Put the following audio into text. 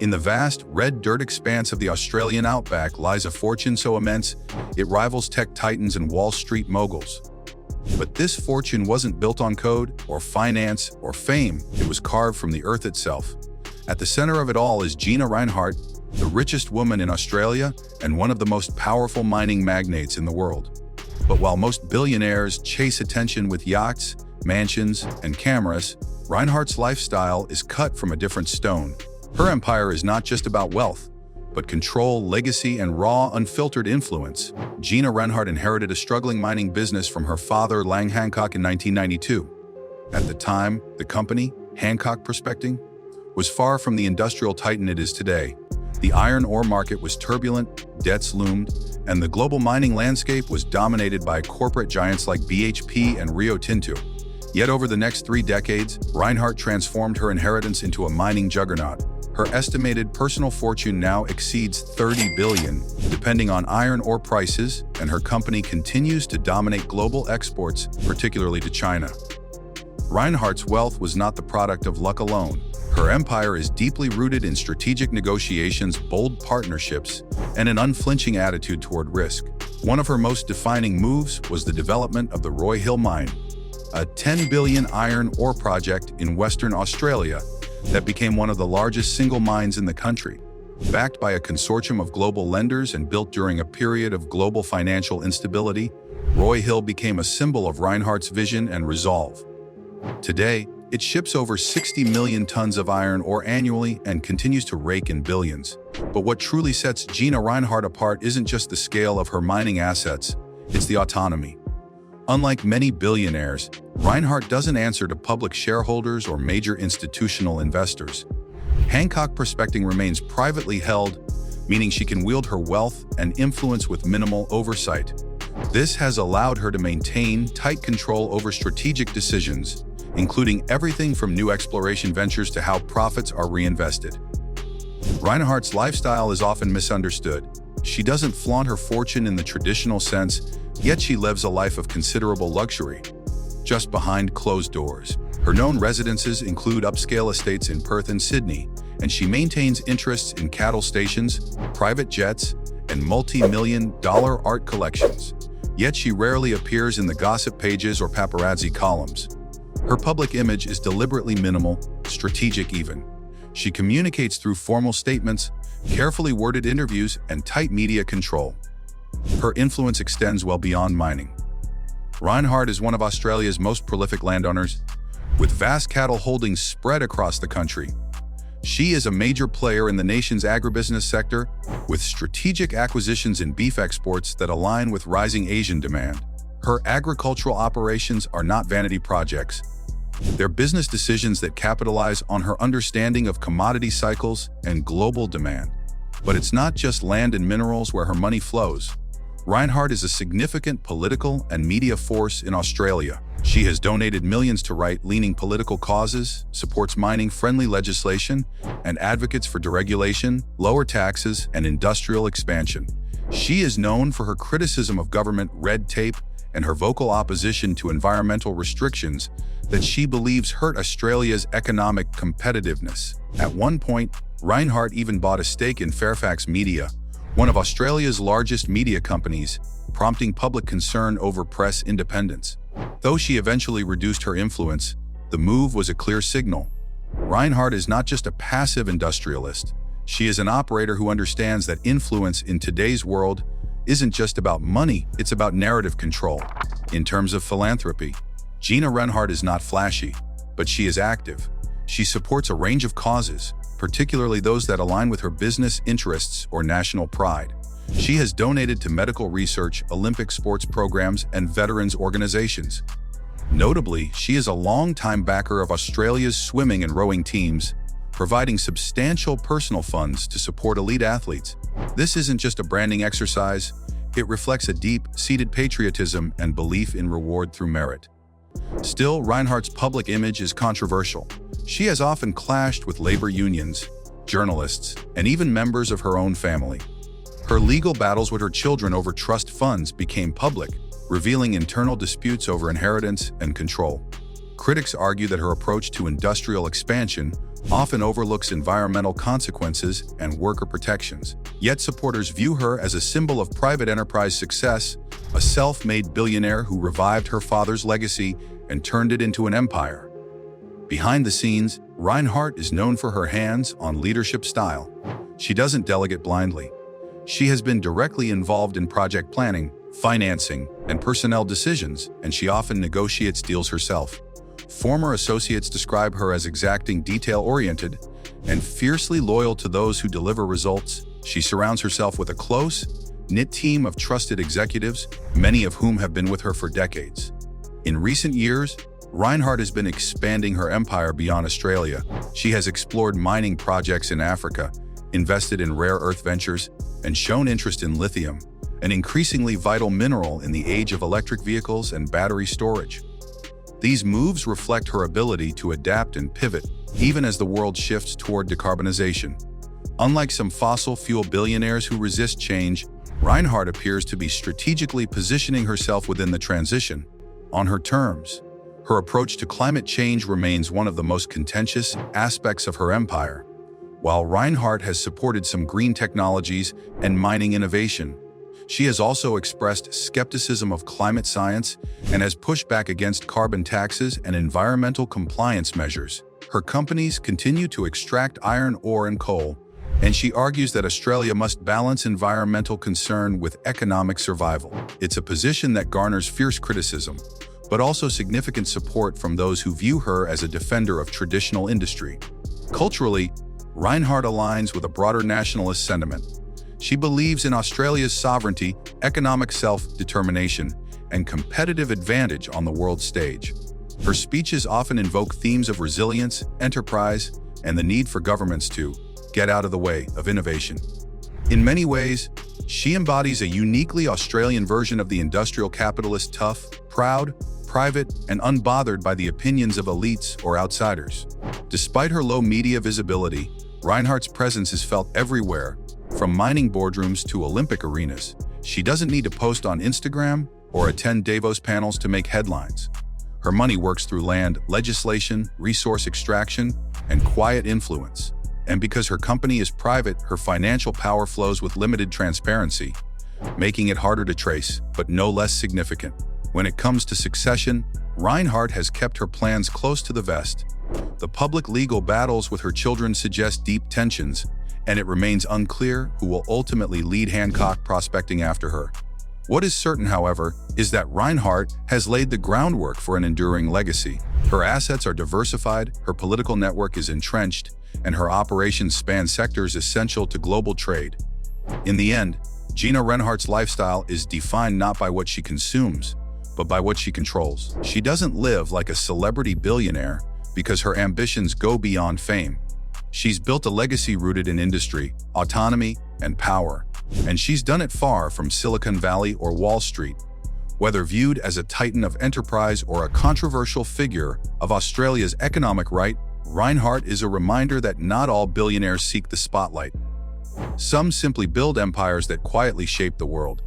In the vast, red dirt expanse of the Australian outback lies a fortune so immense it rivals tech titans and Wall Street moguls. But this fortune wasn't built on code, or finance, or fame. It was carved from the earth itself. At the center of it all is Gina Rinehart, the richest woman in Australia and one of the most powerful mining magnates in the world. But while most billionaires chase attention with yachts, mansions, and cameras, Rinehart's lifestyle is cut from a different stone. Her empire is not just about wealth, but control, legacy, and raw, unfiltered influence. Gina Rinehart inherited a struggling mining business from her father, Lang Hancock, in 1992. At the time, the company, Hancock Prospecting, was far from the industrial titan it is today. The iron ore market was turbulent, debts loomed, and the global mining landscape was dominated by corporate giants like BHP and Rio Tinto. Yet over the next 3 decades, Rinehart transformed her inheritance into a mining juggernaut. Her estimated personal fortune now exceeds $30 billion, depending on iron ore prices, and her company continues to dominate global exports, particularly to China. Rinehart's wealth was not the product of luck alone. Her empire is deeply rooted in strategic negotiations, bold partnerships, and an unflinching attitude toward risk. One of her most defining moves was the development of the Roy Hill mine, a $10 billion iron ore project in Western Australia that became one of the largest single mines in the country. Backed by a consortium of global lenders and built during a period of global financial instability, Roy Hill became a symbol of Rinehart's vision and resolve. Today, it ships over 60 million tons of iron ore annually and continues to rake in billions. But what truly sets Gina Rinehart apart isn't just the scale of her mining assets, it's the autonomy. Unlike many billionaires, Rinehart doesn't answer to public shareholders or major institutional investors. Hancock Prospecting remains privately held, meaning she can wield her wealth and influence with minimal oversight. This has allowed her to maintain tight control over strategic decisions, including everything from new exploration ventures to how profits are reinvested. Rinehart's lifestyle is often misunderstood. She doesn't flaunt her fortune in the traditional sense, yet she lives a life of considerable luxury, just behind closed doors. Her known residences include upscale estates in Perth and Sydney, and she maintains interests in cattle stations, private jets, and multi-million-dollar art collections. Yet she rarely appears in the gossip pages or paparazzi columns. Her public image is deliberately minimal, strategic even. She communicates through formal statements, carefully worded interviews, and tight media control. Her influence extends well beyond mining. Rinehart is one of Australia's most prolific landowners, with vast cattle holdings spread across the country. She is a major player in the nation's agribusiness sector, with strategic acquisitions in beef exports that align with rising Asian demand. Her agricultural operations are not vanity projects. They're business decisions that capitalize on her understanding of commodity cycles and global demand. But it's not just land and minerals where her money flows. Rinehart is a significant political and media force in Australia. She has donated millions to right-leaning political causes, supports mining-friendly legislation, and advocates for deregulation, lower taxes, and industrial expansion. She is known for her criticism of government red tape and her vocal opposition to environmental restrictions that she believes hurt Australia's economic competitiveness. At one point, Rinehart even bought a stake in Fairfax Media, one of Australia's largest media companies, prompting public concern over press independence. Though she eventually reduced her influence, the move was a clear signal. Rinehart is not just a passive industrialist. She is an operator who understands that influence in today's world isn't just about money, it's about narrative control. In terms of philanthropy, Gina Rinehart is not flashy, but she is active. She supports a range of causes, particularly those that align with her business interests or national pride. She has donated to medical research, Olympic sports programs, and veterans organizations. Notably, she is a longtime backer of Australia's swimming and rowing teams, providing substantial personal funds to support elite athletes. This isn't just a branding exercise, it reflects a deep-seated patriotism and belief in reward through merit. Still, Rinehart's public image is controversial. She has often clashed with labor unions, journalists, and even members of her own family. Her legal battles with her children over trust funds became public, revealing internal disputes over inheritance and control. Critics argue that her approach to industrial expansion often overlooks environmental consequences and worker protections. Yet supporters view her as a symbol of private enterprise success, a self-made billionaire who revived her father's legacy and turned it into an empire. Behind the scenes, Rinehart is known for her hands-on leadership style. She doesn't delegate blindly. She has been directly involved in project planning, financing, and personnel decisions, and she often negotiates deals herself. Former associates describe her as exacting, detail-oriented, and fiercely loyal to those who deliver results. She surrounds herself with a close-knit team of trusted executives, many of whom have been with her for decades. In recent years, Rinehart has been expanding her empire beyond Australia. She has explored mining projects in Africa, invested in rare earth ventures, and shown interest in lithium, an increasingly vital mineral in the age of electric vehicles and battery storage. These moves reflect her ability to adapt and pivot, even as the world shifts toward decarbonization. Unlike some fossil fuel billionaires who resist change, Rinehart appears to be strategically positioning herself within the transition, on her terms. Her approach to climate change remains one of the most contentious aspects of her empire. While Rinehart has supported some green technologies and mining innovation, she has also expressed skepticism of climate science and has pushed back against carbon taxes and environmental compliance measures. Her companies continue to extract iron ore and coal, and she argues that Australia must balance environmental concern with economic survival. It's a position that garners fierce criticism, but also significant support from those who view her as a defender of traditional industry. Culturally, Rinehart aligns with a broader nationalist sentiment. She believes in Australia's sovereignty, economic self-determination, and competitive advantage on the world stage. Her speeches often invoke themes of resilience, enterprise, and the need for governments to get out of the way of innovation. In many ways, she embodies a uniquely Australian version of the industrial capitalist: tough, proud, private, and unbothered by the opinions of elites or outsiders. Despite her low media visibility, Rinehart's presence is felt everywhere, from mining boardrooms to Olympic arenas. She doesn't need to post on Instagram or attend Davos panels to make headlines. Her money works through land, legislation, resource extraction, and quiet influence. And because her company is private, her financial power flows with limited transparency, making it harder to trace, but no less significant. When it comes to succession, Rinehart has kept her plans close to the vest. The public legal battles with her children suggest deep tensions, and it remains unclear who will ultimately lead Hancock Prospecting after her. What is certain, however, is that Rinehart has laid the groundwork for an enduring legacy. Her assets are diversified, her political network is entrenched, and her operations span sectors essential to global trade. In the end, Gina Rinehart's lifestyle is defined not by what she consumes, but by what she controls. She doesn't live like a celebrity billionaire because her ambitions go beyond fame. She's built a legacy rooted in industry, autonomy, and power. And she's done it far from Silicon Valley or Wall Street. Whether viewed as a titan of enterprise or a controversial figure of Australia's economic right, Rinehart is a reminder that not all billionaires seek the spotlight. Some simply build empires that quietly shape the world.